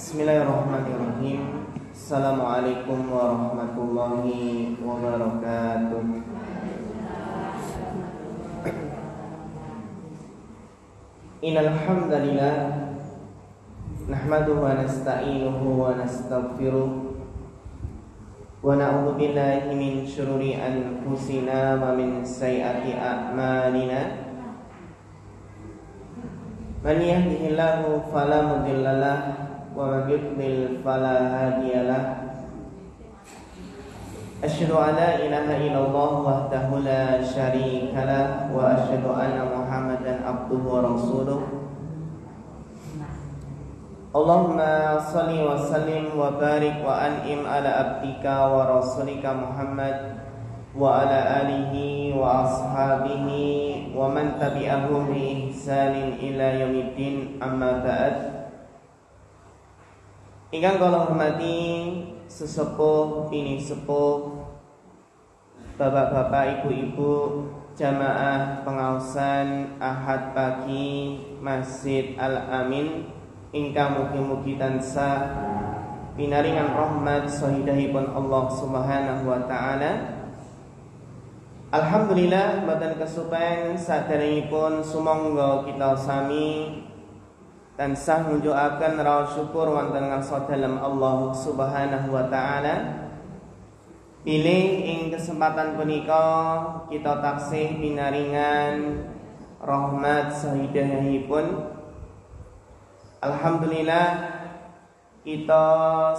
Bismillahirrahmanirrahim. Assalamualaikum warahmatullahi wabarakatuh. Innal hamdalillah nahmaduhu wa nasta'inuhu wa nastaghfiruh wa na'udzu billahi min syururi anfusina wa min sayyiati a'malina. Man yahdihillahu fala mudhillalah wa man yudlil fala hadiyalah. Asyhadu an la ilaha illallah wahdahu la syarikalah wa asyhadu anna Muhammadan abduhu wa rasuluh. Allahumma shalli wa sallim wa barik wa an'im ala abdika wa rasulika Muhammad wa ala alihi wa ashabihi wa man tabi'ahum bi ihsanin ila yaumiddin, amma ba'd. Ingkang kula hormati sesepuh bini sepuh, bapak-bapak, ibu-ibu, jamaah pengaosan Ahad pagi Masjid Al-Amin ingkang mugi-mugi tansah pinaringan rahmat sahidahipun Allah Subhanahu wa taala. Alhamdulillah, mboten kesupen saderengipun sumangga kita sami tansah ngunjukaken raos syukur wonten ngarsa dalem Allah Subhanahu wa taala. Pilih ing kesempatan punika kita taksih pinaringan rahmat sahidahipun. Alhamdulillah, kita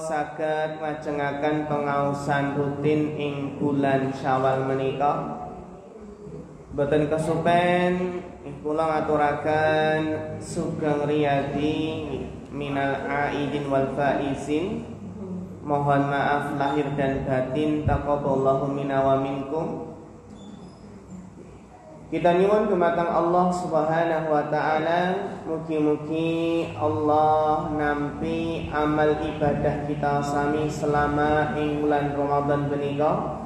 saged ngajengaken pengaosan rutin ing bulan Syawal menika. Boten kesupen kula ngaturaken sugeng riyadi minal aidin wal faizin. Mohon maaf lahir dan batin, taqabbalallahu minna wa minkum. Kita nyuwun dumateng Allah Subhanahu wa taala, mugi-mugi Allah nampi amal ibadah kita sami selama ing bulan Ramadan menika.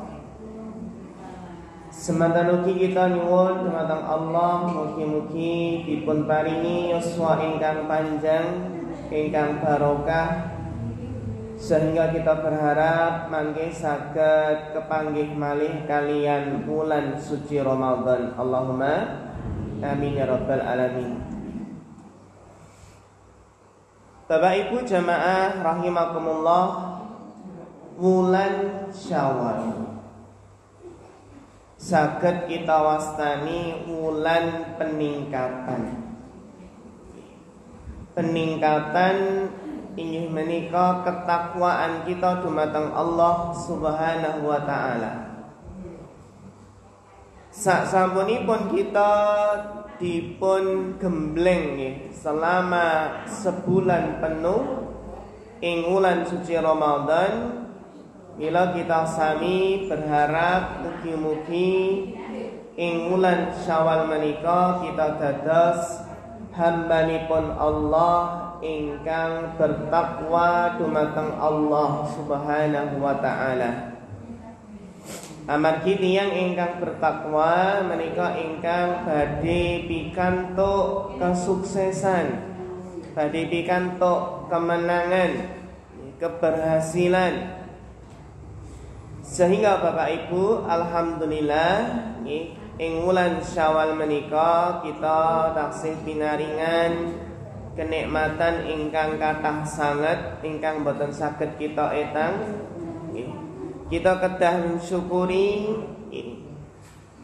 Semanten ugi kita nyuwun dumateng Allah, mugi-mugi dipun paringi yuswa ingkang panjang, ingkang barokah, sehingga kita berharap mangke saged kepanggih malih kalian bulan suci Ramadan. Allahumma amin ya rabbal alamin. Bapak Ibu jamaah rahimakumullah, bulan Syawal saged kita wastani wulan peningkatan. Peningkatan inggih menika ketakwaan kita dumateng Allah Subhanahu wa taala. Sasampunipun kita dipun gembleng selama sebulan penuh ing wulan suci Ramadan. Mila kita sami berharap mugi-mugi ing wulan Syawal menika kita dados hambanipun Allah ingkang bertakwa dumateng Allah Subhanahu wa taala. Amargi tiyang ingkang bertakwa menika ingkang badhe pikantuk kesuksesan, badhe pikantuk kemenangan, keberhasilan. Sehingga Bapak Ibu, alhamdulillah ing wulan Syawal menika kita taksih pinaringan kenikmatan ingkang kathah sanget ingkang boten saged kita etang. Kita kedah mensyukuri.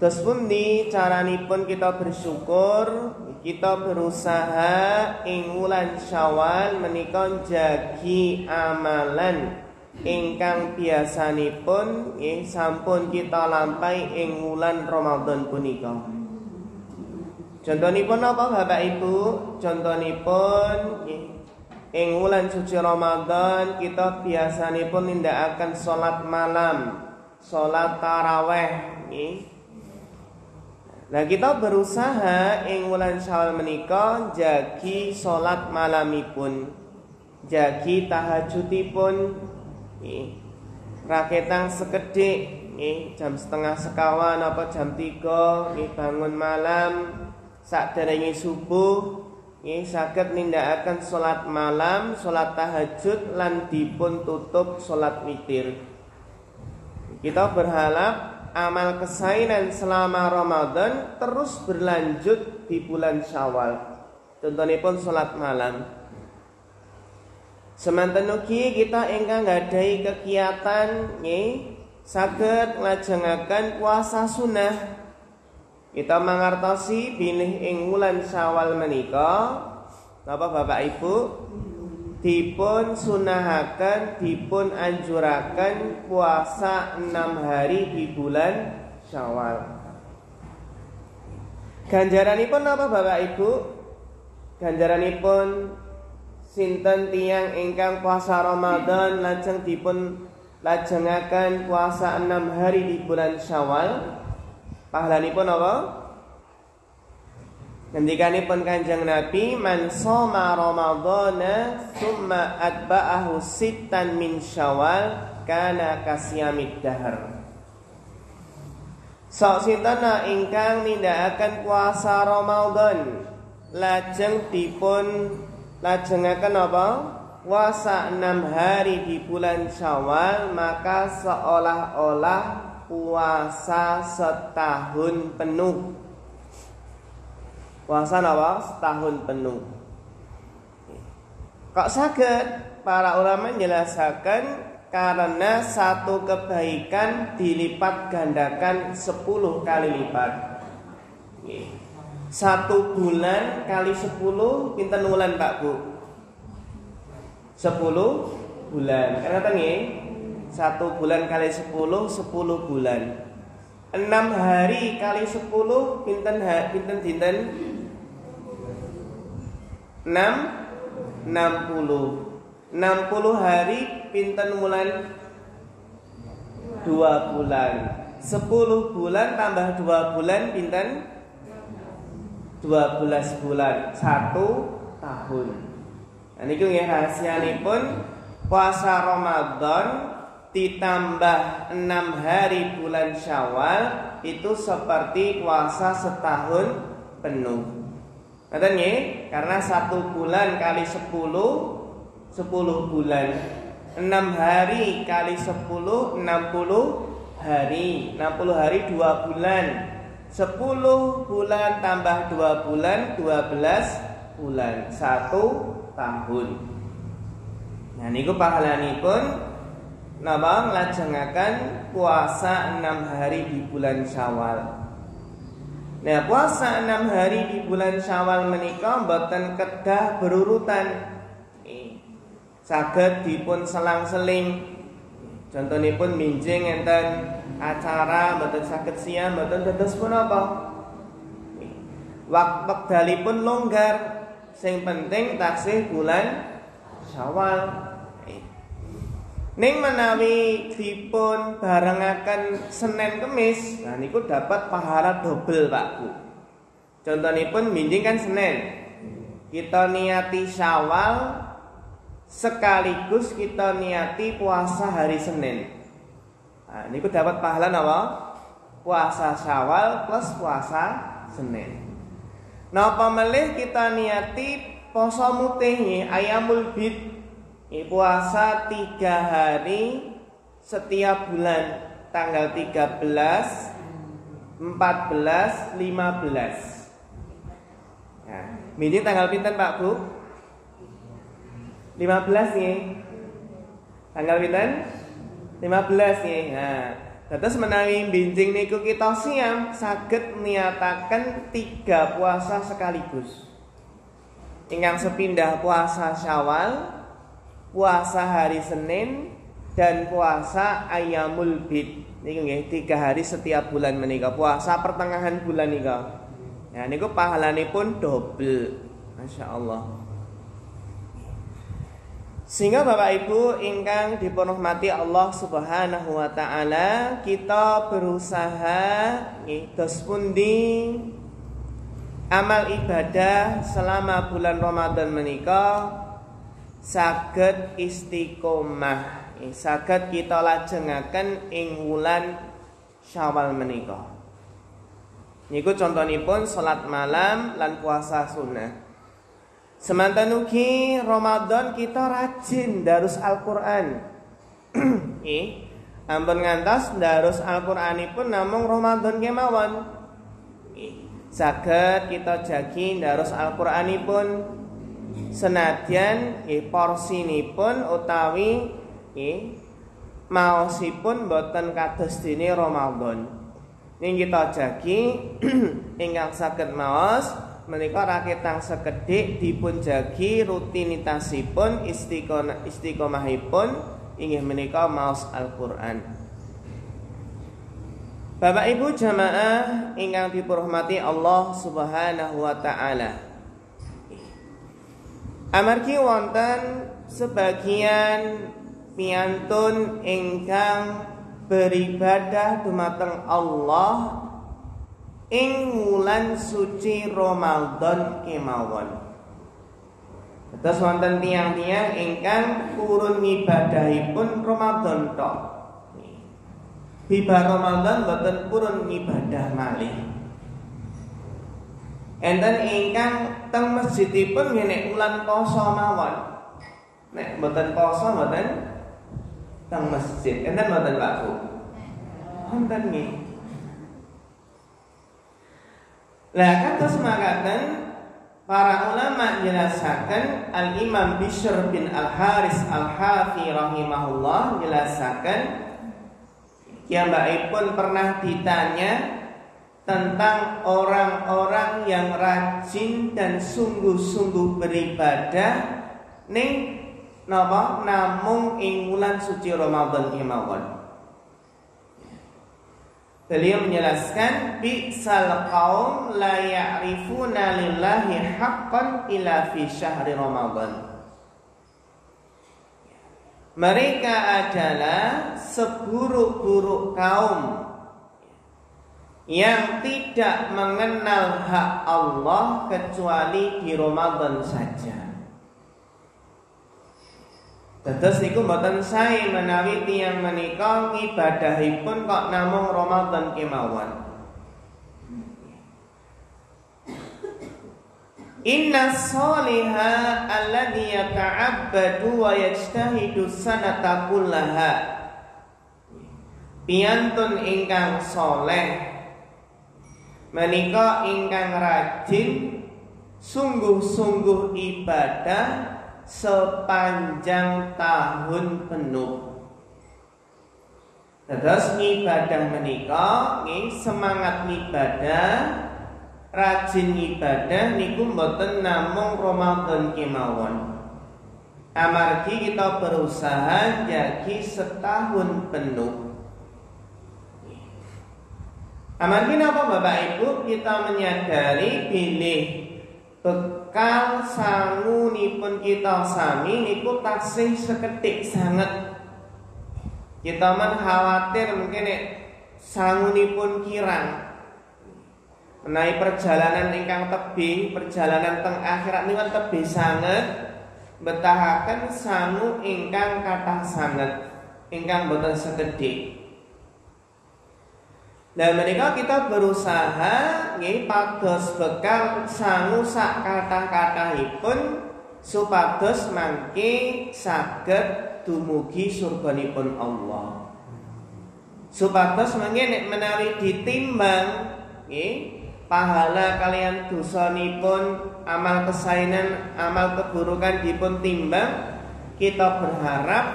Terus pundi caranipun kita bersyukur? Kita berusaha ing wulan Syawal menika njagi amalan ingkang biasanipun sampun kita lampahi ing wulan Ramadan punika. Contonipun apa Bapak Ibu? Contonipun ing wulan suci Ramadan kita biasanipun nindakaken salat malam, salat tarawih. Nah, kita berusaha ing wulan Syawal menika jagi salat malamipun, jagi tahajudipun, raketang sekedhik jam setengah sekawan apa jam 3 bangun malam, saderenge subuh nggih saged nindakaken salat malam, salat tahajud lan dipun tutup salat witir. Kita berharap amal kesainan selama Ramadan terus berlanjut di bulan Syawal. Contohipun salat malam. Semanten ugi kita ingkang nggadhahi kegiatan nggih saged nglajengaken puasa sunnah. Kita mangertosi bilih ing wulan Syawal menika napa Bapak Ibu dipun sunahaken, dipun anjuraken puasa 6 hari di bulan Syawal. Ganjaranipun napa Bapak Ibu? Ganjaranipun sinten tiyang ingkang puasa Ramadan lajeng dipun lajengaken puasa 6 hari di bulan Syawal. Pahalanipun apa? Ngendikanipun Kanjeng Nabi, man shoma ramadhana tsumma atba'ahu sittan min Syawal kana kasyamid dahr. Sok sinten ingkang nindakaken puasa Ramadan lajeng dipun lajengaken apa? Puasa 6 hari di bulan Syawal, maka seolah-olah puasa setahun penuh. Puasa apa? Setahun penuh. Kok saged para ulama menjelaskan karena satu kebaikan dilipat gandakan 10 kali lipat. Satu bulan kali 10 pinten wulan Pak Bu? 10 bulan. Kenapa nggih? 1 bulan kali 10 bulan. 6 hari kali 10 pinten dinten 60 hari pinten wulan 2 bulan. 10 bulan tambah 2 bulan pinten 12 bulan, 1 tahun. Nah niku nggih rahasianipun puasa Ramadan ditambah 6 hari bulan Syawal itu seperti puasa setahun penuh. Ngoten nggih, karena 1 bulan kali 10 bulan. 6 hari kali 10 60 hari. 60 hari 2 bulan. 10 bulan tambah 2 bulan 12 bulan, 1 tahun. Nah niku pahalanipun napa nglajengaken puasa 6 hari di bulan Syawal. Nah, puasa 6 hari di bulan Syawal menika mboten kedah berurutan. Saged dipun selang-seling. Contonipun minjing enten acara mboten saged siam, mboten dados punapa. Wekdalipun longgar. Sing penting taksih bulan Syawal. Ning menawi dipun barengaken Senin Kemis, nah niku dapat pahala double Pak Bu. Contonipun minjing kan Senin. Kita niati Syawal sekaligus kita niati puasa hari Senin. Nah niku dapat pahala napa? Puasa Syawal plus puasa Senin. Napa melih kita niati poso mutih ayamul bid. Puasa 3 hari setiap bulan, tanggal 13, 14, 15. Nah, ini tanggal pinten Pak Bu? 15 nih. Tanggal pinten? 15 nih. Nah, terus menawi binjing niku kita siam saged niataken 3 puasa sekaligus. Ingkang sepindah puasa Syawal, puasa hari Senin dan puasa Ayyamul Bid. Niku nggih 3 hari setiap bulan menika. Puasa pertengahan bulan nika. Nah niku pahalanipun double. Masyaallah. Sehingga Bapak Ibu ingkang dipunrahmati Allah Subhanahu wa taala, kita berusaha nggih dos pundi amal ibadah selama bulan Ramadan menika saged istiqomah, saged kita lajengaken ing wulan Syawal menika. Niku contonipun salat malam lan puasa sunnah. Semanten ugi Ramadan kita rajin darus Al-Qur'an. Ampun ngantos darus Al-Qur'anipun namung Ramadan kemawon. Saged kita jagi darus Al-Qur'anipun senadyan porsinipun utawi maosipun boten kados dene Ramadan. Ning kita jagi ingkang saged maos menika raketang sekedhik dipun jagi rutinitasipun istiqomahipun inggih menika maos Al-Qur'an. Bapak Ibu jamaah ingkang dipurmati Allah Subhanahu wa taala. Amargi wonten sebagian piyantun ingkang beribadah dumateng Allah ing wulan suci Ramadan kemawon. Terus wonten tiyang-tiyang ingkang purun ngibadahipun Ramadan tok. Bibar Ramadan boten purun ngibadah malih. Enten ingkang teng masjidipun nek wulan poso mawon. Nek boten poso boten teng masjid. Enten boten Pak Bu? Wonten nggih. Lah kados makaten para ulama jelasaken Al-Imam Bishr bin Al-Haris Al-Hafi rahimahullah jelasaken pun pernah ditanya tentang orang-orang yang rajin dan sungguh-sungguh beribadah ning napa namung ing wulan suci Ramadan kemawon. Beliau menjelaskan bi'sal qaum la ya'rifuna lillahi haqqan illa fi syahri Ramadan. Mereka adalah seburuk-buruk kaum yang tidak mengenal hak Allah kecuali di Ramadan saja. Dados niku mboten sae menawi tiyang menika ngibadahipun kok namung Ramadan kemawon. Inna sholiha alladhi yata'abbadu wa yajtahidu sanata kullaha. Piyantun ingkang soleh menika ingkang rajin sungguh-sungguh ibadah sepanjang tahun penuh. Terus ibadah menika nggih semangat ibadah rajin ibadah niku mboten namung Ramadan kemawon. Amargi kita berusaha jagi setahun penuh. Amargi napa Bapak Ibu kita menyadari bilih bekal sangunipun kita sami niku taksih seketik sanget. Kita men khawatir mungkin nek sangunipun kirang. Menawi perjalanan ingkang tebih, perjalanan teng akhirat niku tebih sanget, betahaken sangu ingkang kathah sanget, ingkang boten sekedhik. Dan menika kita berusaha nggih pados bekal sangu sak kathah-kathahipun supados mangke saged dumugi surganipun Allah. Supados mangke nek menawi ditimbang nggih pahala kalian dosanipun amal kesainan amal keburukan dipun timbang, kita berharap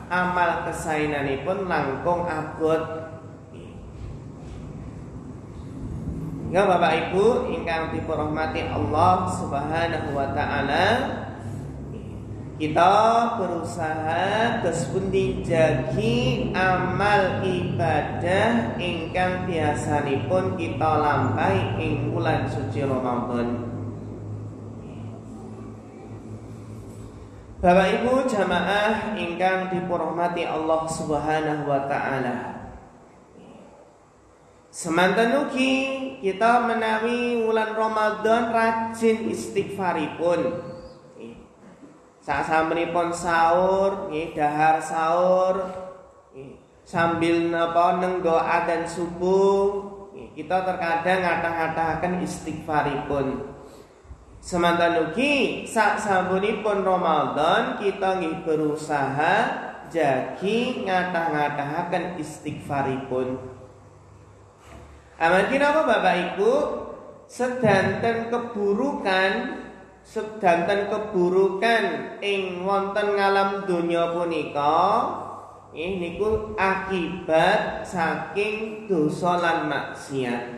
amal kesainanipun langkung abot. Ya Bapak Ibu ingkang dirahmati Allah Subhanahu wa taala, kita berusaha terus pundi jagi amal ibadah ingkang biasanipun kita lampahi ing wulan suci Ramadan. Bapak Ibu jamaah ingkang dirahmati Allah Subhanahu wa taala, semanten ugi kita menawi wulan Ramadan rajin istighfaripun. Sasampunipun sahur, dahar sahur, sambil nenggo adzan subuh, kita terkadang ngathah-ngathahaken istighfaripun. Semanten ugi sak sasampunipun Ramadan kita nggih berusaha jagi ngatah-ngatahaken istighfaripun. Amargi napa Bapak Ibu, sedanten keburukan ing wonten ngalam donya punika niku akibat saking dosa lan maksiat.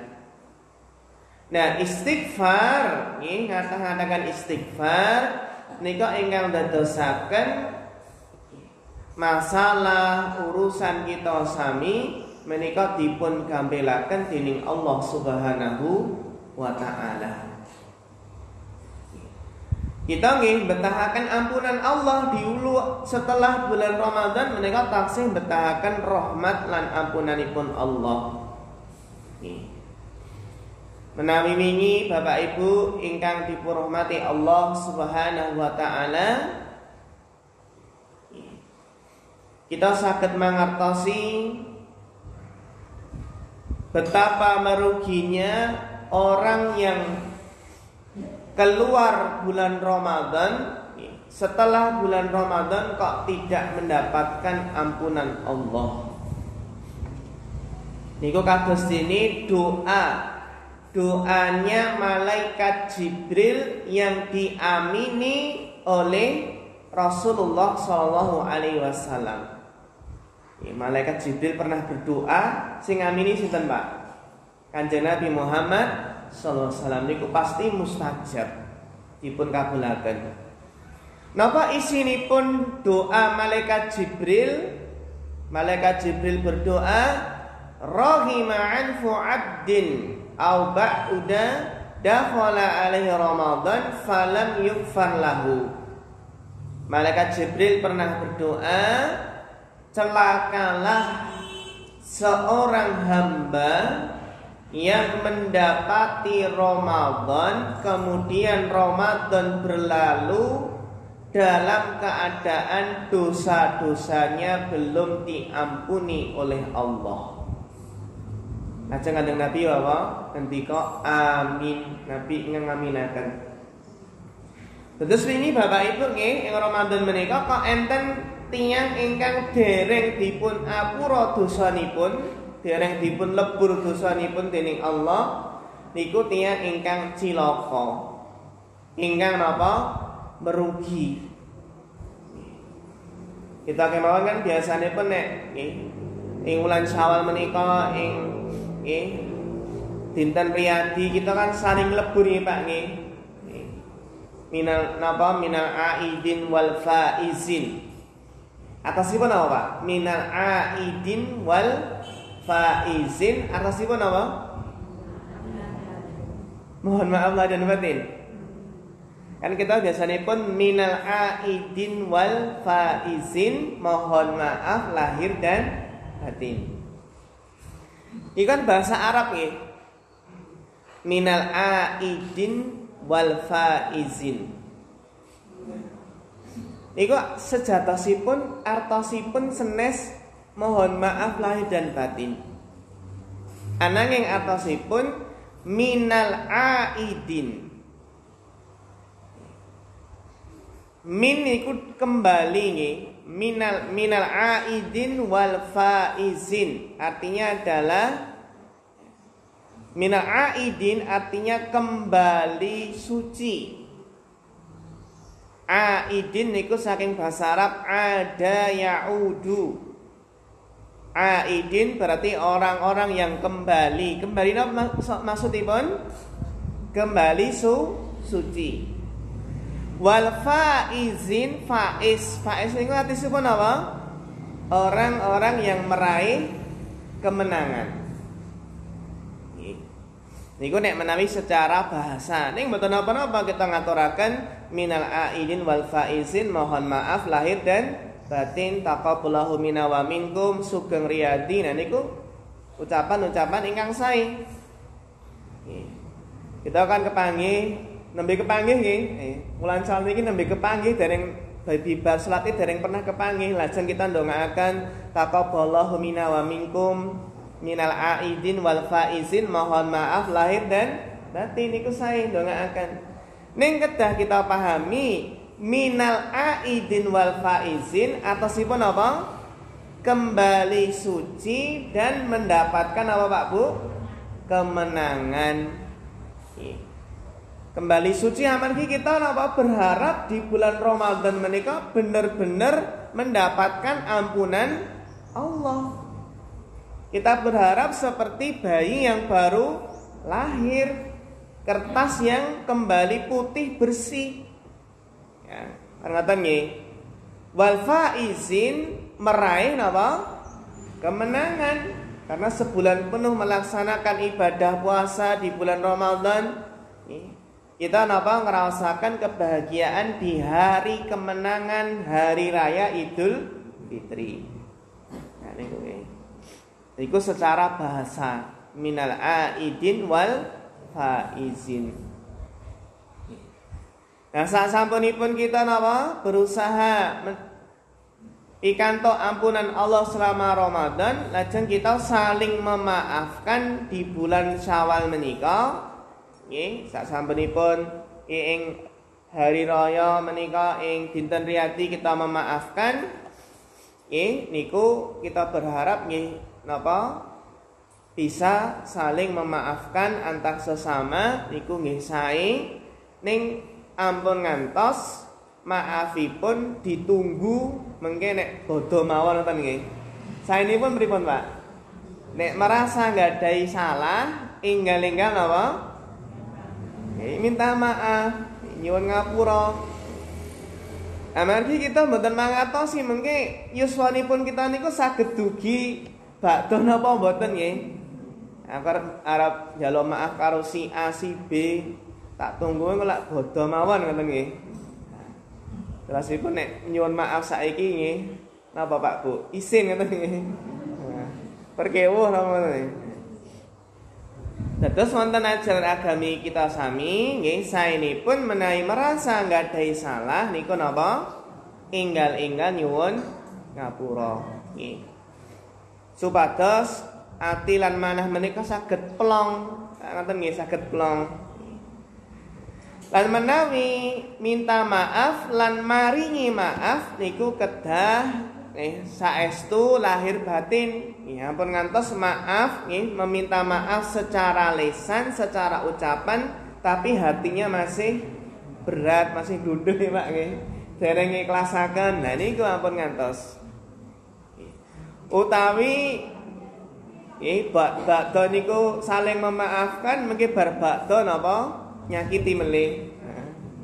Nah, istighfar nggih ngatakan istighfar nika ingkang dadosaken masalah urusan kita sami menika dipun gampelaken dening Allah Subhanahu wa taala. Kita nggih betahaken ampunan Allah diulu setelah bulan Ramadan menika taksih betahaken rahmat lan ampunanipun Allah. Menawi wingi Bapak Ibu ingkang dipurahmati Allah Subhanahu wa taala, kita saged mangertosi betapa meruginya orang yang keluar bulan Ramadan, setelah bulan Ramadan kok tidak mendapatkan ampunan Allah. Niku kados dene doanya malaikat Jibril yang diamini oleh Rasulullah Shallallahu Alaihi Wasallam. Malaikat Jibril pernah berdoa, sing amini sinten Pak? Kanjeng Nabi Muhammad Sallallahu Alaihi Wasallam niku pasti mustajab dipun kabulaken. Napa isinipun doa malaikat Jibril? Malaikat Jibril berdoa, rahima anfu abdin au ba'uda dakhala alaihi Ramadan falam yughfar lahu. Malaikat Jibril pernah berdoa, celakalah seorang hamba yang mendapati Ramadan, kemudian Ramadan berlalu dalam keadaan dosa-dosanya belum diampuni oleh Allah. Ajeng kanjeng Nabi apa? Ngendika amin. Nabi ngaminaken. Terus ini Bapak Ibu nggih ing Ramadan menika kok enten tiyang ingkang dereng dipun apura dosanipun, dereng dipun lebur dosanipun dening Allah, niku tiyang ingkang cilaka. Ingkang napa? Merugi. Kita kemawon kan biasanipun nek nggih ing wulan Syawal menika ing dinten riyadi kita kan saling lebur ya Pak nggih. Minal aidin wal faizin. Atasipun apa Pak? Minal aidin wal faizin. Atasipun apa? Mohon maaf lahir dan batin. Kan kita biasanya pun minal aidin wal faizin, mohon maaf lahir dan batin. Ini kan bahasa Arab ya. Minal aidin wal faizin. Iku sejatosipun artosipun senes mohon maaf lahir dan batin. Ananging artosipun minal aidin. Min iku kembali nggih. Minal aidin wal faizin. Artinya adalah minal aidin artinya kembali suci. Aidin niku saking bahasa Arab ada yaudu. Aidin berarti orang-orang yang kembali. Kembali napa maksudipun? Kembali suci. Wal faizin, faiz niku artisipun apa? Orang-orang yang meraih kemenangan. Niku nek menawi secara bahasa. Ning mboten napa-napa kita ngaturaken minal aidin wal faizin, mohon maaf lahir dan batin, taqabbalallahu minna wa minkum, sugeng riyadi. Nah niku ucapan-ucapan ingkang sae. Kita akan kepanggih nembe kepanggih nggih. Wulan Syawal niki nembe kepanggih dereng bibar salat dereng pernah kepanggih. Lajeng kita ndongaaken taqabbalallahu minna wa minkum minal aidin wal faizin, mohon maaf lahir dan batin niku sae ndongaaken. Ning kedah kita pahami minal aidin wal faizin atosipun apa? Kembali suci dan mendapatkan apa Pak Bu? Kemenangan. Kembali suci amargi kita apa? Berharap di bulan Ramadan menika benar-benar mendapatkan ampunan Allah. Kita berharap seperti bayi yang baru lahir, kertas yang kembali putih bersih. Ya, ngatan nggih. Wal faizin meraih apa? Kemenangan. Karena sebulan penuh melaksanakan ibadah puasa di bulan Ramadan, kita apa? Ngerasakan kebahagiaan di hari kemenangan hari raya Idul Fitri. Nah, niku secara bahasa minal aidin wal faizin. Nah, sasampunipun kita napa berusaha pikanto ampunan Allah selama Ramadan, lajeng kita saling memaafkan di bulan Syawal menika. Nggih, sasampunipun ing hari raya menika ing dinten riyadi kita memaafkan. Nggih, niku kita berharap nggih napa bisa saling memaafkan antar sesama niku nggih sae ning ampun ngantos maafipun ditunggu mengke nek bodho mawon ngoten nggih. Saenipun pripun Pak? Nek merasa nggadahi salah enggal-enggal napa? Minta maaf, nyuwun ngapura. Amargi kita mboten mangatosi mengke yuswanipun kita niku saged dugi bakdo napa mboten nggih. Arep njaluk maaf karo si A si B, tak tunggu kok lak bodho mawon ngoten nggih. Jelasipun nek nyuwun maaf saiki nggih. Napa Pak Bu? Isin ngoten nggih. Perkewuh napa ngoten. Dados wonten ajaran agami kita sami nggih saenipun menawi merasa nggadahi salah niku napa? Enggal-enggal nyuwun ngapura nggih. Supados ati lan manah menika saged plong. Ngoten nggih saged plong. Lan menawi minta maaf lan maringi maaf niku kedah saestu lahir batin. Ya ampun ngantos maaf nggih meminta maaf secara lisan, secara ucapan tapi hatinya masih berat, masih glundhuh ya Pak nggih. Dereng ikhlasaken. Nah niku ampun ngantos. Utawi bakdo niku saling memaafkan mengki bar bakdo napa nyakiti melih,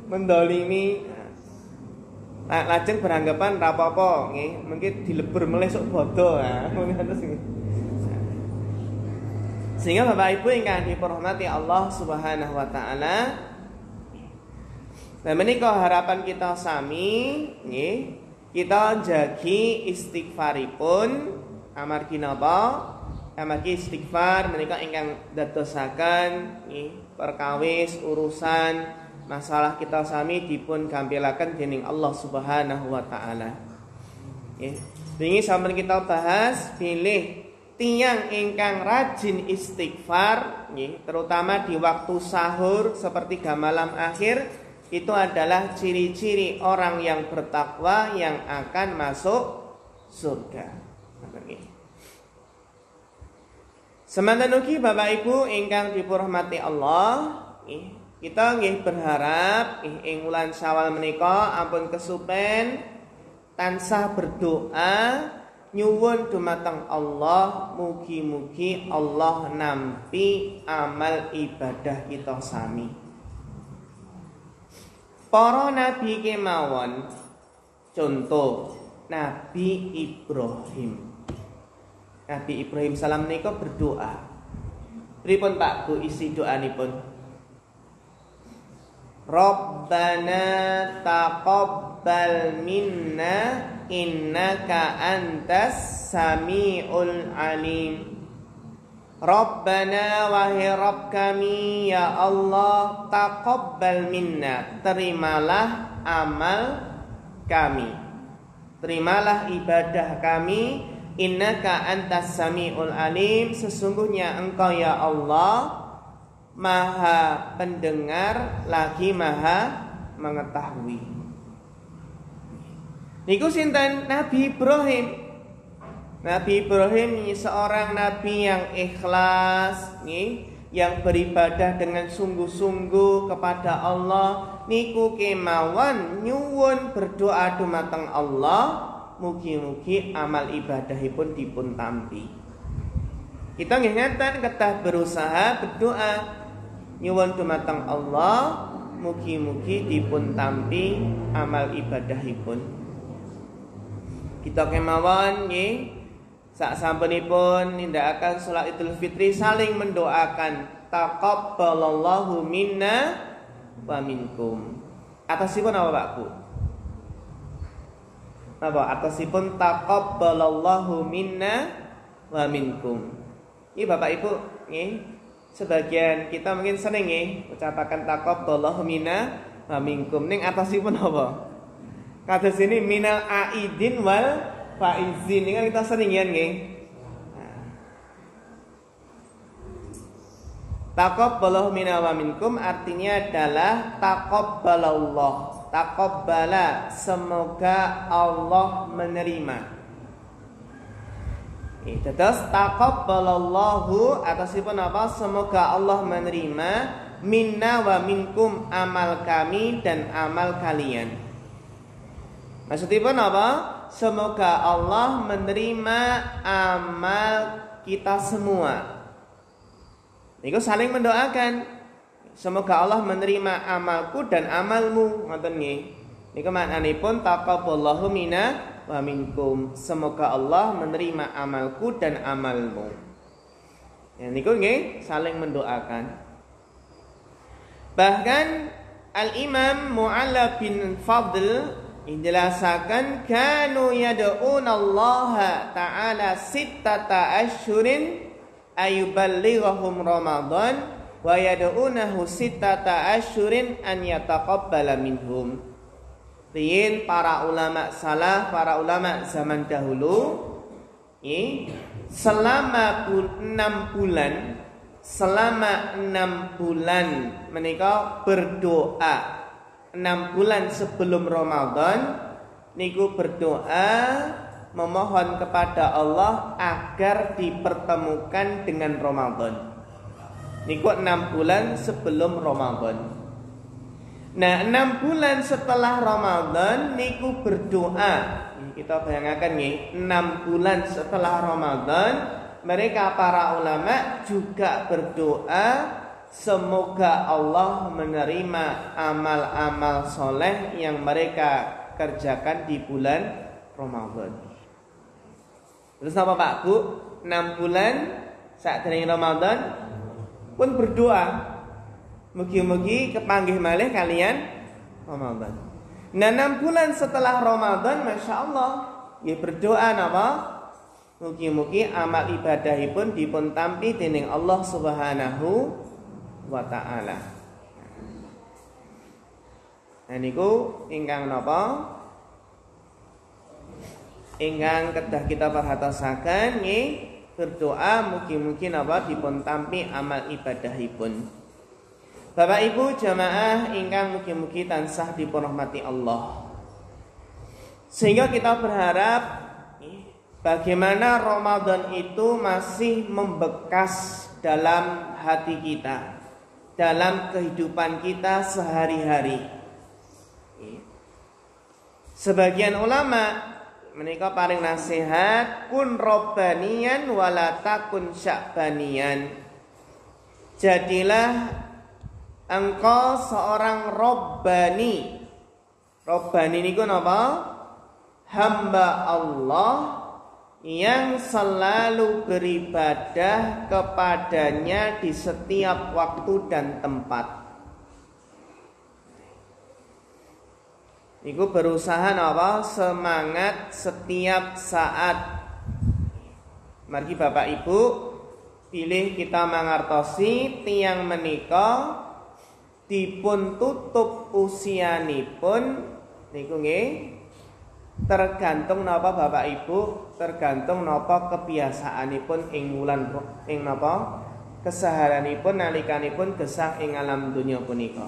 mendolimi. Lajeng beranggapan ra apa-apa nggih, mungkin dilebur melih sok bodho. Sehingga Bapak Ibu ingkang diperhormati Allah Subhanahu wa taala, nah menika harapan kita sami nggih, kita jagi istighfaripun amargi napa? Amargi istighfar menika ingkang dadosaken nggih perkawis urusan masalah kita sami dipun gampilaken dening Allah Subhanahu wa taala. Nggih. Wingi sampun kita bahas pilih tiyang ingkang rajin istighfar nggih, terutama di waktu sahur sepertiga malam akhir itu adalah ciri-ciri orang yang bertakwa yang akan masuk surga. Nggih. Semanten ugi Bapak Ibu ingkang dipurmati Allah, nggih. Kita nggih berharap ing wulan Syawal menika ampun kesupen tansah berdoa nyuwun dumateng Allah mugi-mugi Allah nampi amal ibadah kita sami. Para nabi kemawon contoh Nabi Ibrahim. Nabi Ibrahim salam menika berdoa. Pripun Pak Bu isi doanipun? Rabbana taqabbal minna innaka antas samiul alim. Rabbana wahai Rabb kami ya Allah taqabbal minna, terimalah amal kami, terimalah ibadah kami. Innaka antas samiul alim, sesungguhnya engkau ya Allah Maha pendengar lagi Maha mengetahui. Niku sinten? Nabi Ibrahim. Nabi Ibrahim ini seorang nabi yang ikhlas, yang beribadah dengan sungguh-sungguh kepada Allah. Niku kemawon nyuwun berdoa dumateng Allah, mugi-mugi amal ibadahipun dipun tampi. Kita nggih ngaten kedah berusaha berdoa nyuwun dumateng Allah, mugi-mugi dipun tampi amal ibadahipun. Kita kemawon nggih sak sampunipun nindakaken salat Idul Fitri saling mendoakan taqabbalallahu minna wa minkum. Atasipun apa Pak Bu? Apa atasipun taqabbalallahu minna wa minkum. Ini Bapak Ibu nggih, sebagian kita mungkin sering nggih ucapaken taqabbalallahu minna wa minkum. Ning atasipun apa? Kados ini minal aidin wal faizin. Ini kan kita sering ya nggih. Taqabbalallahu minna wa minkum artinya adalah taqabbalallah. Taqabbala, semoga Allah menerima. Terus taqabbalallahu atasipun apa? Semoga Allah menerima minna wa minkum, amal kami dan amal kalian. Maksudipun apa? Semoga Allah menerima amal kita semua. Niku saling mendoakan. Semoga Allah menerima amalku dan amalmu. Ngoten nggih. Niku maknanipun taqabbalallahu minna wa minkum. Semoga Allah menerima amalku dan amalmu. Ya niku nggih saling mendoakan. Bahkan Al-Imam Mu'alla bin Fadl menjelaskan kanu yad'una Allah ta'ala sittata asyhurin ayuballighahum Ramadan wa yad'unahu sittata asyhurin an yataqabbala minhum. Riyen para ulama salaf, para ulama zaman dahulu selama 6 bulan menika berdoa. 6 bulan sebelum Ramadan niku berdoa memohon kepada Allah agar dipertemukan dengan Ramadan. Niku 6 bulan sebelum Ramadan. Nah, 6 bulan setelah Ramadan niku berdoa. Kita bayangkan nih, 6 bulan setelah Ramadan mereka para ulama juga berdoa semoga Allah menerima amal-amal soleh yang mereka kerjakan di bulan Ramadan. Terus apa Pak Bu? 6 bulan saat dari Ramadan pun berdoa. Mugi-mugi kepanggih malih kalian Ramadan. Nah 6 bulan setelah Ramadan, Masya Allah, ya berdoa napa? Mugi-mugi amal ibadahipun dipun tampi dening Allah Subhanahu wa ta'ala. Nah niku ingkang napa? Ingkang kedah kita perhatosaken nggih berdoa mugi-mugi napa dipun tampi amal ibadahipun. Bapak Ibu jamaah ingkang mugi-mugi tansah dipun rahmati Allah. Sehingga kita berharap bagaimana Ramadan itu masih membekas dalam hati kita, dalam kehidupan kita sehari-hari. Sebagian ulama mereka paling nasihat kun robbaniyan wala takun sya'baniyan. Jadilah engkau seorang robbani. Robbani niku napa? Hamba Allah yang selalu beribadah kepadanya di setiap waktu dan tempat. Iku berusaha apa? Semangat setiap saat. Mari Bapak Ibu pilih kita mangartosi tiang menika dipun tutup usianipun niku nggih tergantung napa Bapak Ibu, tergantung napa kebiasaanipun ing wulan ing napa kesaharanipun nalikanipun gesang ing alam dunya punika.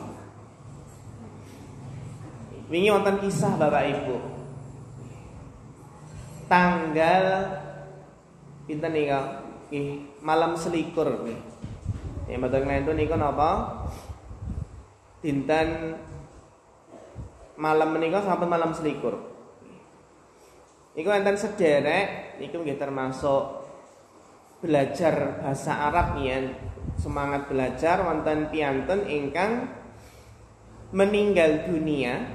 Wingi wonten kisah Bapak Ibu. Tanggal pinten nika? Nggih, malam selikur nggih. Ya mboten ngenten niku napa? Dinten malam menika sampun malam selikur. Niku enten sederek niku nggih termasuk belajar bahasa Arab yen semangat belajar wonten piyanten ingkang meninggal dunia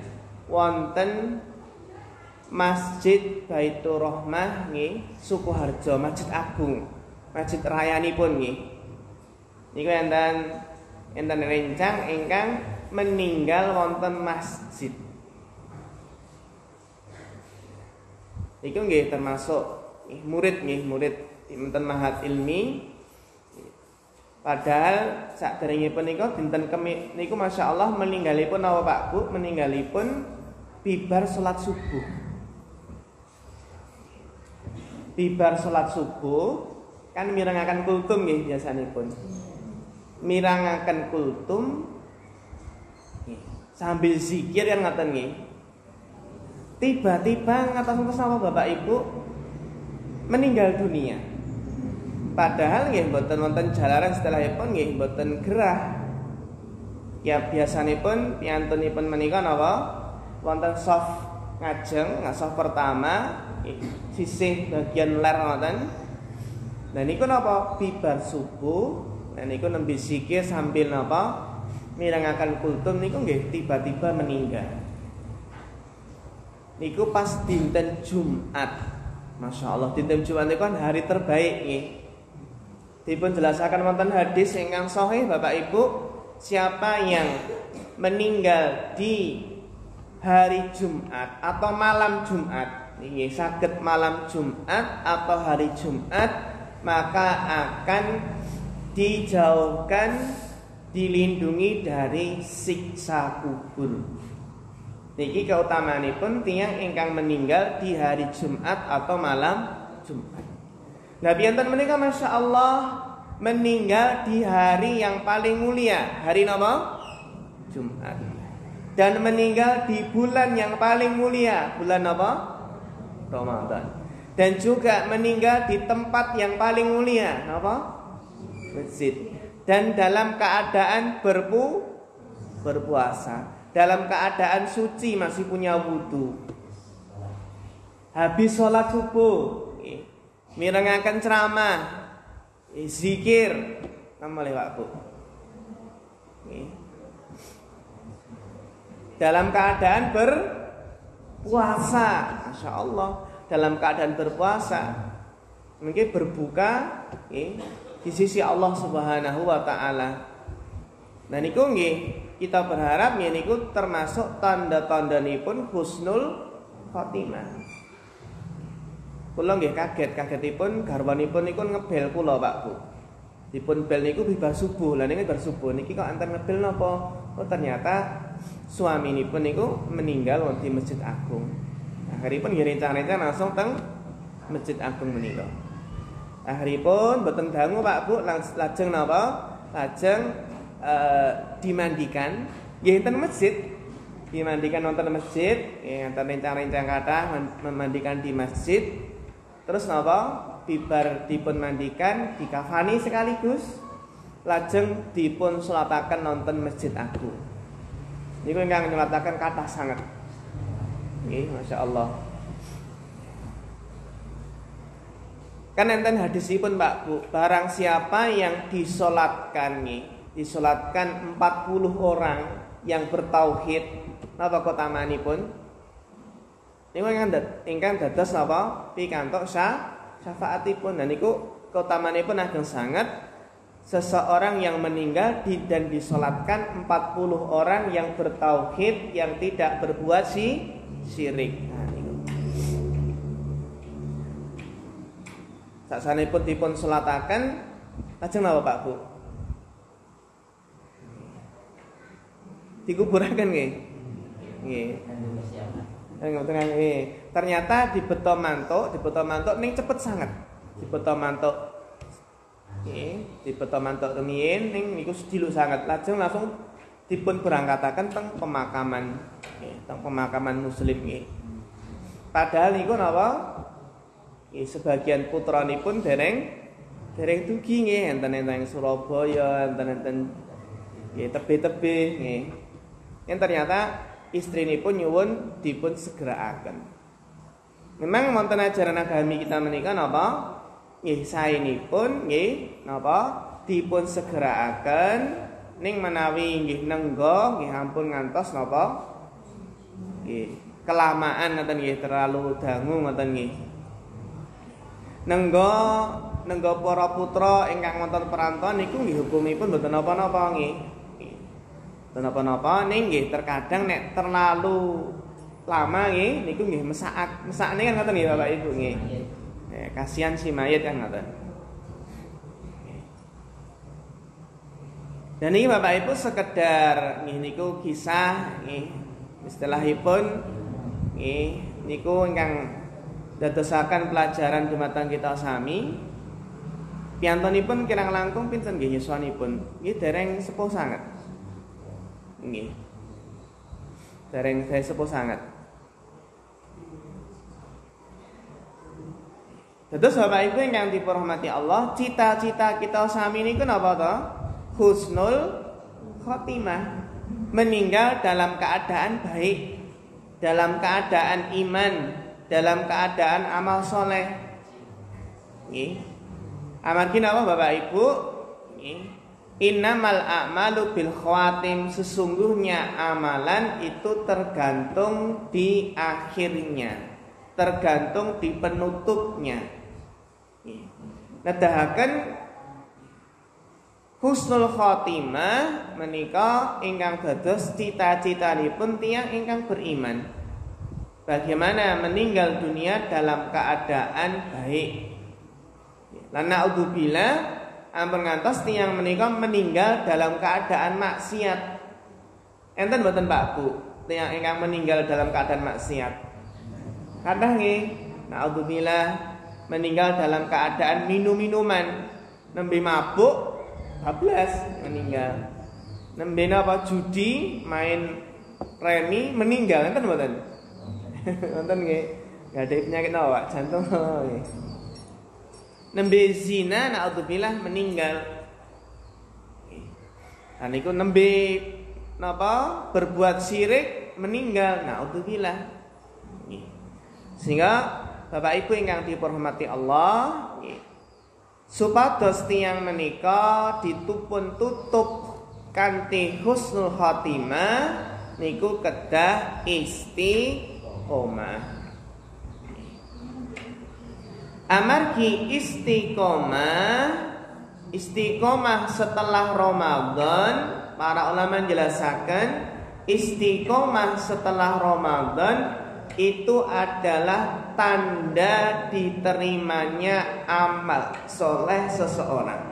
wonten Masjid Baitur Rahmah nggih Sukoharjo, Masjid Agung, Masjid rayanipun nggih. Niku enten rencang ingkang meninggal wonten masjid. Niku nggih termasuk murid dinten Mahat Ilmi. Padahal sakderengipun dinten niku masyaallah meninggalipun napa Pak Bu? Meninggalipun bibar salat subuh. Bibar salat subuh kan mirengaken kultum nggih biasanipun. Mirangaken kultum sambil zikir yang ngaten nggih. Tiba-tiba ngatos napa Bapak Ibu meninggal dunia. Padahal nggih mboten wonten jalaran setelahipun nggih mboten gerah. Ya biasanipun piyantunipun menika napa wonten shaf ngajeng, shaf pertama sisih bagian ler ngoten. Lah niku napa bibar subuh, lah niku nembe zikir sambil napa mirengaken kultum niku nggih tiba-tiba meninggal. Niku pas dinten Jumat. Masyaallah dinten Jumat niku kan hari terbaik nggih. Dipun jelasaken wonten hadis ingkang sahih Bapak Ibu, siapa yang meninggal di hari Jumat atau malam Jumat, nggih saged malam Jumat atau hari Jumat, maka akan dijauhkan, dilindungi dari siksa kubur. Niki keutamaanipun tiyang ingkang meninggal di hari Jumat atau malam Jumat. Nah piyanten menika masyaallah meninggal di hari yang paling mulia, hari napa? Jumat. Dan meninggal di bulan yang paling mulia, bulan apa? Ramadan. Dan juga meninggal di tempat yang paling mulia, apa? Masjid. Dan dalam keadaan berpuasa, dalam keadaan suci masih punya wudu. Habis sholat subuh, mirengaken ceramah, zikir, nama lewat Bu. Dalam keadaan berpuasa, Masya Allah, dalam keadaan berpuasa, mungkin berbuka di sisi Allah Subhanahu wa Ta'ala. Nah niku nggih kita berharap ya niku termasuk tanda-tandanipun husnul khotimah. Kula nggih kagetipun garwanipun niku ngebel kula Pak Bu. Dipun bel niku bibar subuh. Lah niki bar subuh niki kok antar ngebel napa? Oh ternyata suaminipun niku meninggal di Masjid Agung. Akhiripun nggih rencana langsung teng Masjid Agung menika. Akhiripun boten dangu Pak Bu lajeng napa? Lajeng dimandikan nggih enten masjid. Dimandikan wonten masjid, enten rencang-rencang kathah memandikan di masjid. Terus napa? Bibar dipun mandikan, dikafani sekaligus, lajeng dipun salataken nonton Masjid Agung. Niku ingkang nyolataken kathah sanget. Nggih, masyaallah. Kan enten hadisipun Pak Bu, barang siapa yang disolatkan 40 orang yang bertauhid, napa kotamanipun? Niku ingkang dados napa pikantuk syafaatipun. Dan niku keutamanipun ageng sangat. Seseorang yang meninggal dan disolatkan 40 orang yang bertauhid, yang tidak berbuat syirik. Nah niku. Saksanipun dipun salataken, lajeng napa Pak Bu? Dikuburaken nggih. Nggih. Ternyata di beto mantuk ning cepet sangat. Di beto mantuk nggih dibeto mantuk rumiyin ning niku sediluk sanget lajeng langsung dipun berangkataken teng pemakaman nggih teng pemakaman muslim nggih padahal niku napa nggih sebagian putranipun dereng dugi nggih enten-enten Surabaya enten-enten nggih tebih-tebih nggih yen ternyata istrinipun nyuwun dipun segerakaken. Memang wonten ajaran agami kita menika napa? Nggih saenipun nggih napa dipun segerakaken ning menawi nggih nengga nggih ampun ngantos napa? Nggih kelamaan ngoten nggih terlalu dangu ngoten nggih. Nengga para putra ingkang wonten perantauan niku nggih hukumipun mboten napa-napa nggih. Mboten napa-napa ning nggih terkadang nek terlalu lama nggih niku nggih mesakne kan ngoten nggih Bapak Ibu nggih. Kasihan si mayit kan ngoten. Dan ini Bapak Ibu sekedar nggih niku kisah nggih istilahipun nggih niku ingkang dadosaken pelajaran dumateng kita sami. Piyantunipun kirang langkung pinten nggih yuswanipun? Nggih dereng sepuh sanget. Nggih. Dereng sepuh sanget. Dados Bapak Ibu ingkang dipunrahmati Allah, cita-cita kita sami niku napa to? Husnul khotimah. Meninggal dalam keadaan baik, dalam keadaan iman, dalam keadaan amal soleh. Nggih. Amargi napa Bapak Ibu? Nggih. Innamal a'malu bil khawatim, sesungguhnya amalan itu tergantung di akhirnya, tergantung di penutupnya. Nedahaken husnul khotimah menika ingkang dados cita-citanipun tiyang ingkang beriman. Bagaimana meninggal dunia dalam keadaan baik. Lan naudzubillah ampun ngantos tiyang menika meninggal dalam keadaan maksiat. Enten mboten Pak Bu, tiyang ingkang meninggal dalam keadaan maksiat? Kathah nggih. Naudzubillah meninggal dalam keadaan minum-minuman, nembe mabuk, bablas meninggal. Nembe napa judi, main remi meninggal enten mboten? Enten nggih. Gadhe penyakit napa? Jantung nggih. Nembe zina naudzubillah meninggal. Nah niku nembe napa berbuat syirik meninggal naudzubillah. Sehingga Bapak Ibu ingkang dipunrahmati Allah, supados tiyang menika ditupun tutup kanthi husnul khotimah niku kedah istiqomah. Amargi istiqomah setelah Ramadan, para ulama menjelaskan istiqomah setelah Ramadan itu adalah tanda diterimanya amal soleh seseorang.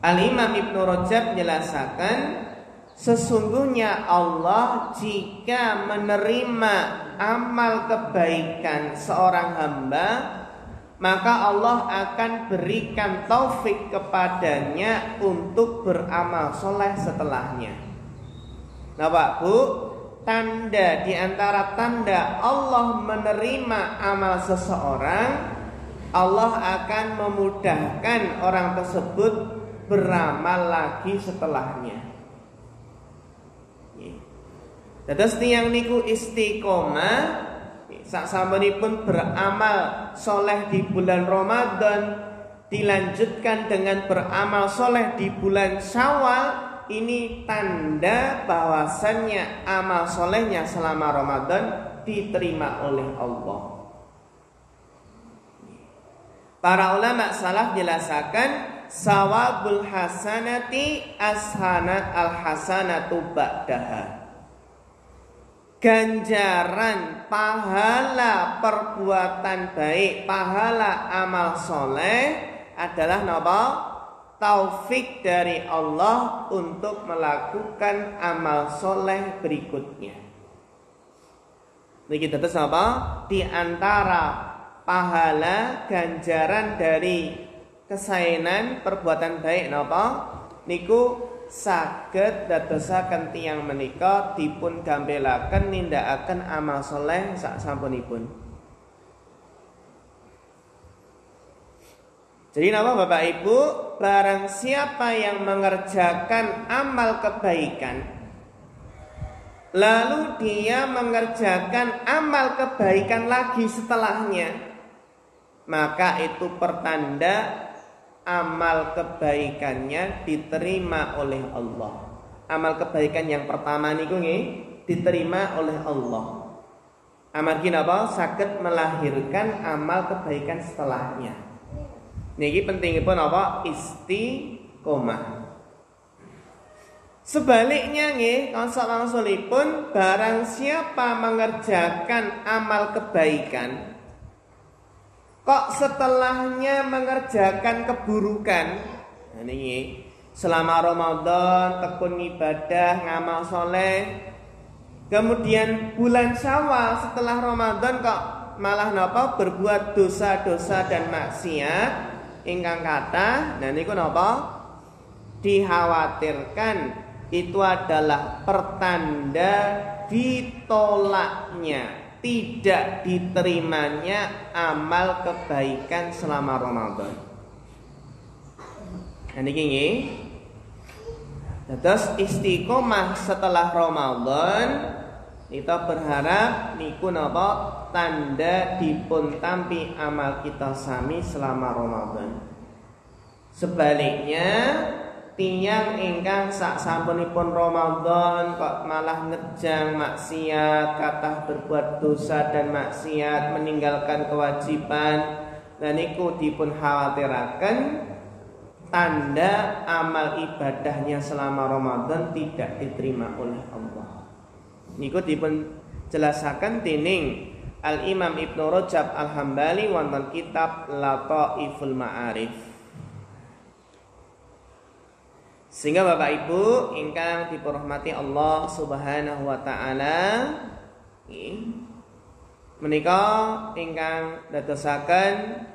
Al-Imam Ibnu Rajab menjelaskan, sesungguhnya Allah jika menerima amal kebaikan seorang hamba, maka Allah akan berikan taufik kepadanya untuk beramal soleh setelahnya. Nah Pak Bu, tanda di antara tanda Allah menerima amal seseorang, Allah akan memudahkan orang tersebut beramal lagi setelahnya. Dados tiyang niku istiqomah saksampunipun beramal soleh di bulan Ramadan, dilanjutkan dengan beramal soleh di bulan Syawal, ini tanda bahwasannya amal solehnya selama Ramadan diterima oleh Allah. Para ulama salaf jelaskan sawabul hasanati ashanat al hasanatu ba'daha. Ganjaran pahala perbuatan baik, pahala amal soleh adalah napa? Taufik dari Allah untuk melakukan amal soleh berikutnya. Niki dados apa? Di antara pahala ganjaran dari kesainan perbuatan baik napa niku saged dadosaken tiyang menika dipun gambelaken nindakaken amal saleh sak sampunipun. Jadi napa Bapak Ibu, barang siapa yang mengerjakan amal kebaikan lalu dia mengerjakan amal kebaikan lagi setelahnya, maka itu pertanda amal kebaikannya diterima oleh Allah. Amal kebaikan yang pertama niku nggih diterima oleh Allah. Amargi napa saged melahirkan amal kebaikan setelahnya. Niki pentingipun apa? Istiqomah. Sebaliknya nggih, konsol-konsolipun barang siapa mengerjakan amal kebaikan kok setelahnya mengerjakan keburukan. Nah niki selama Ramadan tekun ibadah, ngamal soleh, kemudian bulan Syawal setelah Ramadan kok malah napa berbuat dosa-dosa dan maksiat ingkang kathah. Nah niku napa dikhawatirkan itu adalah pertanda ditolaknya, tidak diterimanya amal kebaikan selama Ramadan. Nah niki nggih. Terus istiqomah setelah Ramadan kita berharap niku napa tanda dipun tampi amal kita sami selama Ramadan. Sebaliknya tiyang ingkang sak sampunipun Ramadan kok malah nerjang maksiat, kathah berbuat dosa dan maksiat, meninggalkan kewajiban, lan niku dipun khawatiraken tanda amal ibadahnya selama Ramadan tidak diterima oleh Allah. Niku dipun jelasaken dening Al-Imam Ibnu Rajab Al-Hambali wonten kitab Lataiful Ma'arif. Sehingga Bapak Ibu ingkang dipunrahmati Allah Subhanahu wa taala, menika ingkang dadosaken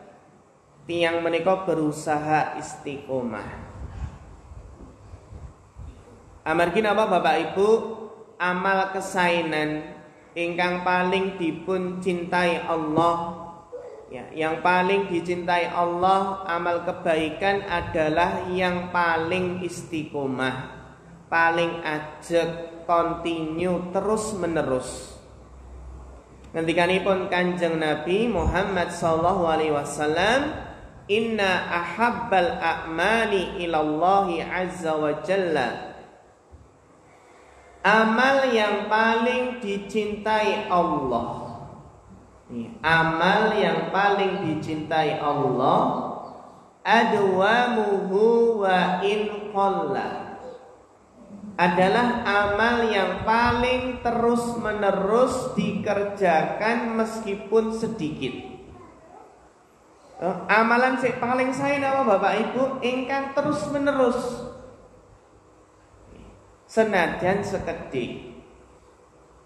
tiyang menika berusaha istiqomah. Amargi napa Bapak Ibu, amal kesainan ingkang paling dipun cintai Allah, ya, yang paling dicintai Allah, amal kebaikan adalah yang paling istiqomah, paling ajeg, continue, terus menerus. Ngendikanipun Kanjeng Nabi Muhammad sallallahu alaihi wasallam, inna ahabbal a'mali ilallahi azza wa jalla, amal yang paling dicintai Allah, amal yang paling dicintai Allah, adwamuhu wa in qalla, adalah amal yang paling terus menerus dikerjakan meskipun sedikit. Amalan sing paling sae napa Bapak Ibu ingkang terus menerus senajan sekedhik.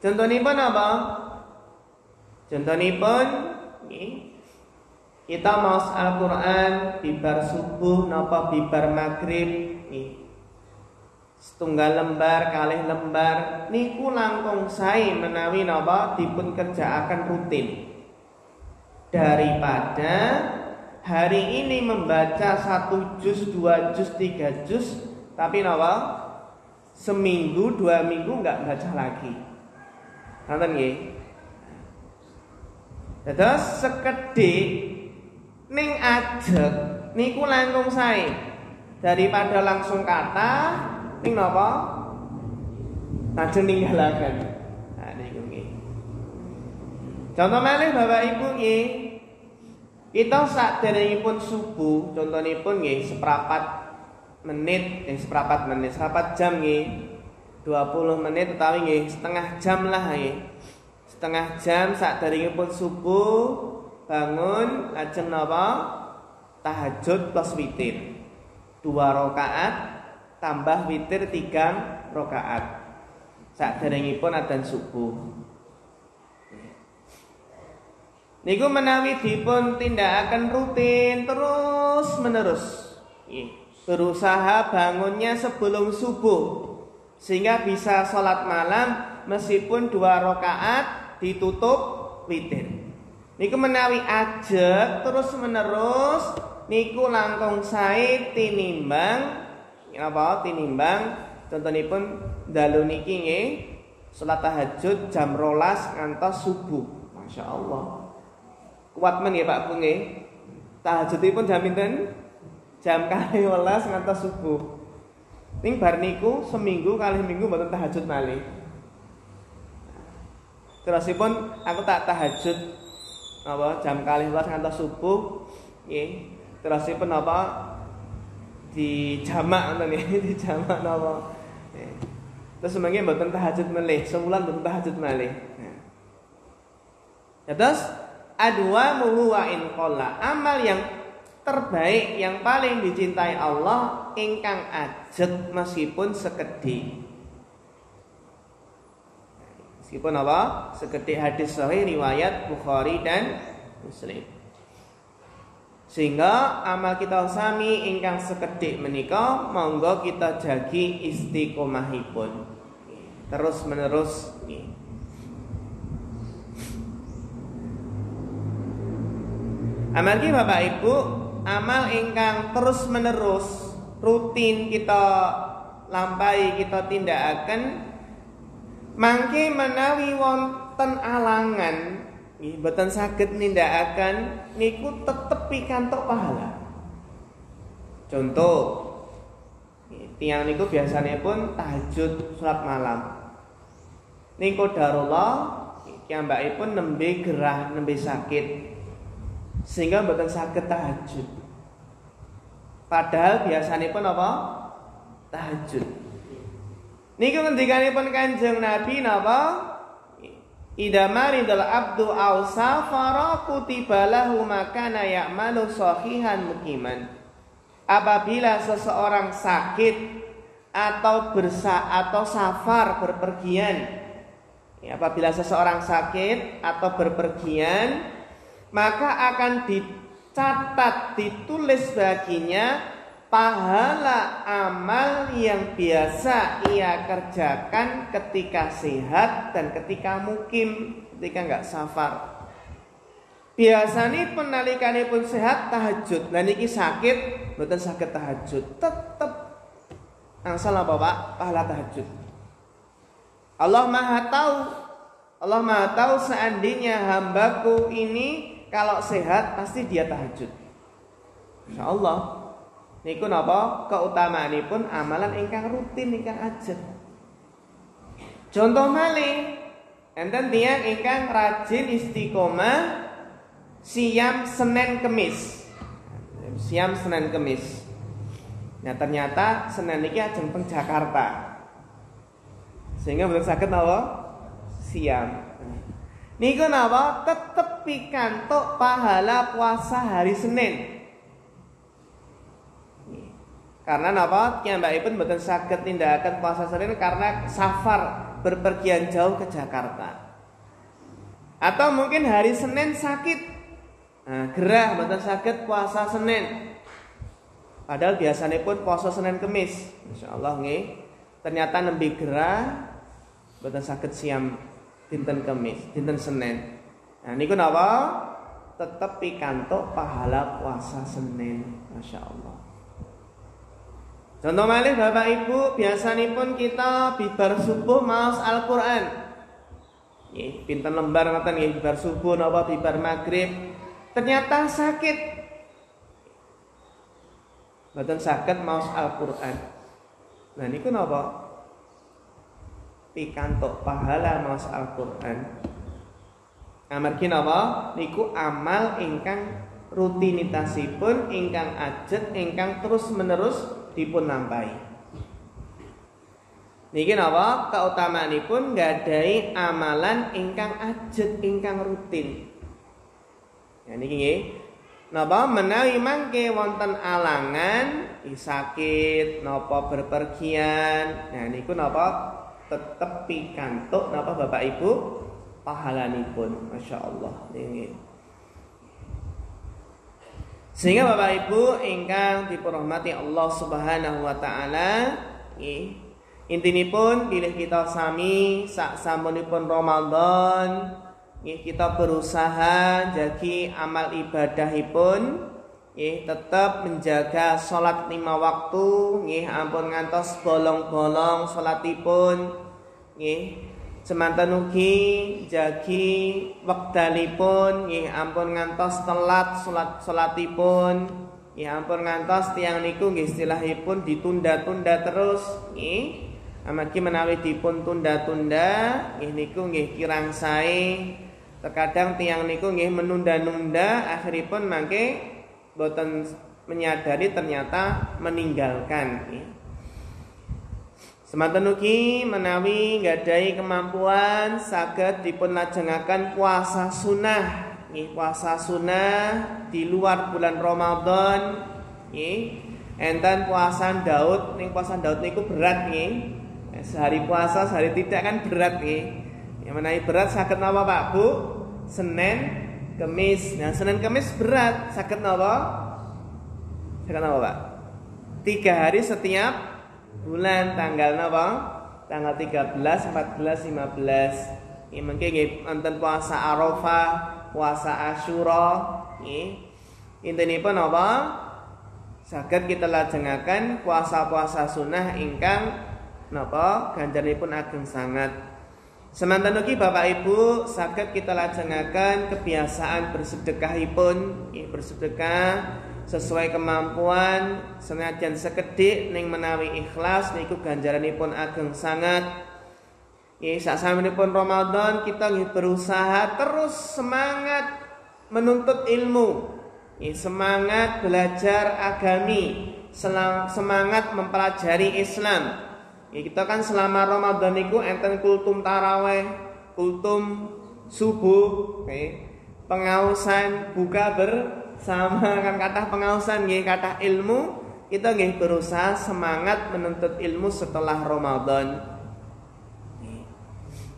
Contonipun apa? Contonipun kita maos Al-Qur'an bibar subuh napa bibar maghrib setunggal lembar kalih lembar niku langkung sae menawi napa dipun kerjaaken rutin, daripada hari ini membaca 1 juz, 2 juz, 3 juz tapi napa seminggu 2 minggu enggak baca lagi. Ngoten nggih. Terus sekedhik ning ajeg niku langkung sae daripada langsung kata ning napa lajeng ninggalaken. Nah niku nggih. Contoh malih Bapak Ibu nggih. Kita saderengipun subuh, contonipun nggih seprapat jam nggih. 20 menit utawi nggih setengah jam lah nggih. Setengah jam saderengipun subuh bangun lajeng napa? Tahajud plus witir. 2 rakaat tambah witir 3 rakaat. Saderengipun adzan subuh. niku menawi dipun tindakaken rutin terus menerus. Berusaha bangunnya sebelum subuh sehingga bisa sholat malam meskipun 2 rakaat ditutup witir. Niku menawi ajeg terus menerus niku langkung sae tinimbang contonipun dalu niki nggih salat tahajud jam 12 ngantos subuh. Masya Allah. Kuat men ya Pak Bu nggih. Tahajudipun jam pinten? Jam 12 ngantos subuh. Ning bar niku seminggu kali minggu mboten tahajud malih. Terusipun aku tak tahajud jam 12 ngantos subuh nggih. Terusipun di jamak ngoten nggih, di jamak napa. Terus semangke mboten tahajud malih, sebulan mboten tahajud malih. Terus adwa wa in qalla, amal yang terbaik yang paling dicintai Allah ingkang ajeg meskipun sekedhik. Meskipun sekedhik hadis sahih riwayat Bukhari dan Muslim. Sehingga amal kita sami ingkang sekedhik menika monggo kita jagi istiqomahipun. Terus menerus nggih. Amal ki Bapak Ibu, amal ingkang terus menerus rutin kita lampahi, kita tindakaken mangke menawi wonten alangan nggih boten saged nindakaken niku tetep pikantuk pahala. Contoh tiang niku biasanya pun tahajud salat malam. Niku darullah piyambakipun nembe gerah, nembe sakit sehingga boten saged tahajud. Padahal biasanya pun tahajud. Niku ngendikanipun Kanjeng Nabi napa? Idza maridal abdu aw safara kutiba lahu makana ya'malu sahihan muqiman. Apabila seseorang sakit atau safar berpergian, apabila seseorang sakit atau berpergian, maka akan dicatat, ditulis baginya pahala amal yang biasa ia kerjakan ketika sehat dan ketika mukim, ketika enggak safar. Biasanya penalikanipun sehat tahajud, lan iki sakit mboten saged tahajud, tetep angsal apa Pak? Pahala tahajud. Allah Maha tahu seandainya hambaku ini kalau sehat pasti dia tahajud. Insyaallah. Niku napa keutamaanipun amalan ingkang rutin ingkang ajeg. Contoh malih, enten tiyang ingkang rajin istiqomah siam Senin Kemis. Siam Senin Kemis. Nah ternyata Senin niki ajeng teng Jakarta. Sehingga boten saged napa siam. Niku napa tetep pikantuk pahala puasa hari Senin. Karena napa piyambakipun mboten saged nindakaken puasa Senin karena safar berpergian jauh ke Jakarta. Atau mungkin hari Senin sakit. Nah, gerah mboten saged puasa Senin. Padahal biasanya pun puasa Senin Kemis. Insyaallah nggih. Ternyata nembe gerah mboten saged siam dinten Kemis, dinten Senin. Nah niku napa? Tetep pikantuk pahala puasa Senin. Masyaallah. Contoh malih Bapak Ibu, biasanipun kita bibar subuh maos Al-Qur'an. Nggih, pinten lembar ngoten nggih bibar subuh napa bibar maghrib. Ternyata sakit. Mboten saged maos Al-Qur'an. Nah niku napa? Pikantuk pahala maos Al-Qur'an. Amargi napa? Niku amal ingkang rutinitasipun ingkang ajeg ingkang terus-menerus dipun lampahi. Niki napa kautamaanipun nggadahi amalan ingkang ajeg ingkang rutin. Ya niki nggih. Napa menawi mangke wonten alangan, sakit, napa berpergian. Nah niku napa tetep pikantuk napa Bapak Ibu pahalanipun. Masyaallah nggih. Sehingga Bapak Ibu ingkang dipunrahmati Allah Subhanahu wa taala, nggih, intinipun bilih kita sami sak sampunipun Ramadan, nggih, kita berusaha jagi amal ibadahipun, nggih, tetap menjaga salat 5 waktu, nggih, ampun ngantos bolong-bolong salatipun, nggih. Semanten ugi jagi wekdalipun, nggih, ampun ngantos telat salatipun, nggih, ampun ngantos tiyang niku nggih istilahipun ditunda-tunda terus, nggih. Amargi menawi dipun tunda-tunda, nggih niku nggih kirang sae. Terkadang tiyang niku nggih menunda-nunda, akhiripun mangke boten menyadari ternyata meninggalkan, nggih. Semanten ugi menawi nggadahi kemampuan saged dipun lajengaken puasa sunnah, nggih, puasa sunnah di luar bulan Ramadan, nggih. Enten puasa Daud, ning puasa Daud niku berat, nggih. Sehari puasa, sehari tidak kan berat, nggih. Yang menawi berat saged napa Pak Bu? Senin, Kemis. Nah, Senin Kemis berat, saged napa? Saged napa Pak? 3 hari setiap bulan, tanggal napa? Tanggal 13, 14, 15. Nggih mengke nggih wonten puasa Arafah, puasa Asyura, nggih. Intinipun napa? Saged kita lajengaken puasa-puasa sunnah ingkang napa ganjaranipun ageng sangat. Semanten ugi Bapak Ibu saged kita lajengaken kebiasaan bersedekahipun, nggih, bersedekah sesuai kemampuan, senajan sekedhik ning menawi ikhlas niku ganjaranipun ageng sangat. Nggih, sasampunipun Ramadan kita nggih berusaha terus semangat menuntut ilmu, nggih, semangat belajar agami, semangat mempelajari Islam. Nggih, kita kan selama Ramadan niku enten kultum tarawih, kultum subuh, nggih, pengausan buka sama kan kata pengausan, nggih, kata ilmu. Kita nggih berusaha semangat menuntut ilmu setelah Ramadan.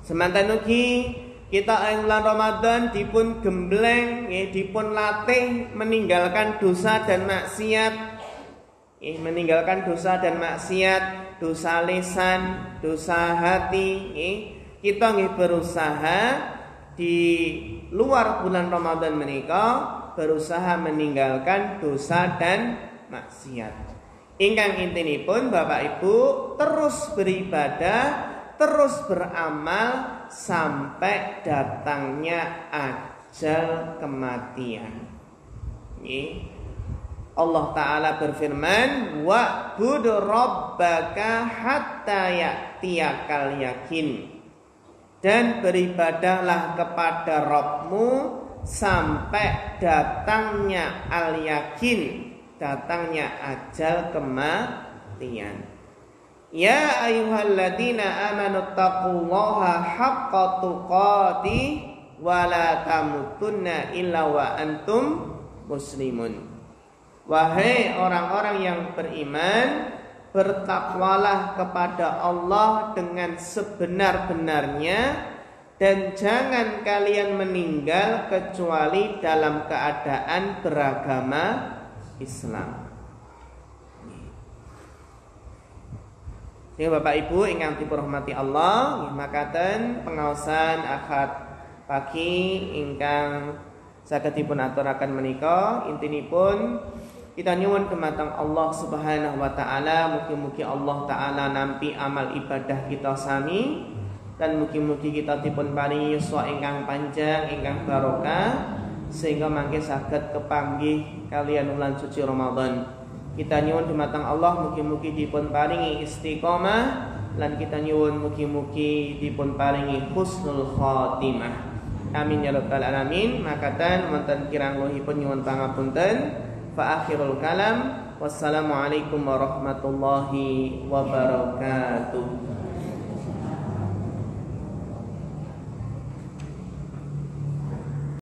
Semanten ugi kita ing bulan Ramadan dipun gembleng, nggih, dipun latih meninggalkan dosa dan maksiat. Nggih, meninggalkan dosa dan maksiat, dosa lisan, dosa hati, nggih. Kita nggih berusaha di luar bulan Ramadan menika berusaha meninggalkan dosa dan maksiat. Ingkang intinipun Bapak Ibu terus beribadah, terus beramal sampai datangnya ajal kematian. Allah Ta'ala berfirman, wa'bud rabbaka hatta ya'tiyakal yakin. Dan beribadahlah kepada Rabbmu sampai datangnya al-yakin, datangnya ajal kematian. Ya ayyuhalladzina amanu taqullaha haqqa tuqatih wa la tamutunna illa wa antum muslimun. Wahai orang-orang yang beriman, bertakwalah kepada Allah dengan sebenar-benarnya, dan jangan kalian meninggal kecuali dalam keadaan beragama Islam. Ya Bapak Ibu ingkang dirahmati Allah, makaten pengaosan Ahad pagi ingkang saged dipun aturaken menika intinipun kita nyuwun dumateng Allah Subhanahu wa taala, mugi-mugi Allah taala nampi amal ibadah kita sami, dan mugi-mugi kita dipun paringi yuswa ingkang panjang, ingkang barokah, sehingga mangke saged kepanggih kalian wulan suci Ramadan. Kita nyuwun dumateng Allah mugi-mugi dipun paringi istiqomah, lan kita nyuwun mugi-mugi dipun paringi husnul khotimah. Amin ya rabbal alamin. Makaten wonten kirang luhipun nyuwun pangapunten. Fa akhirul kalam, wassalamualaikum warahmatullahi wabarakatuh.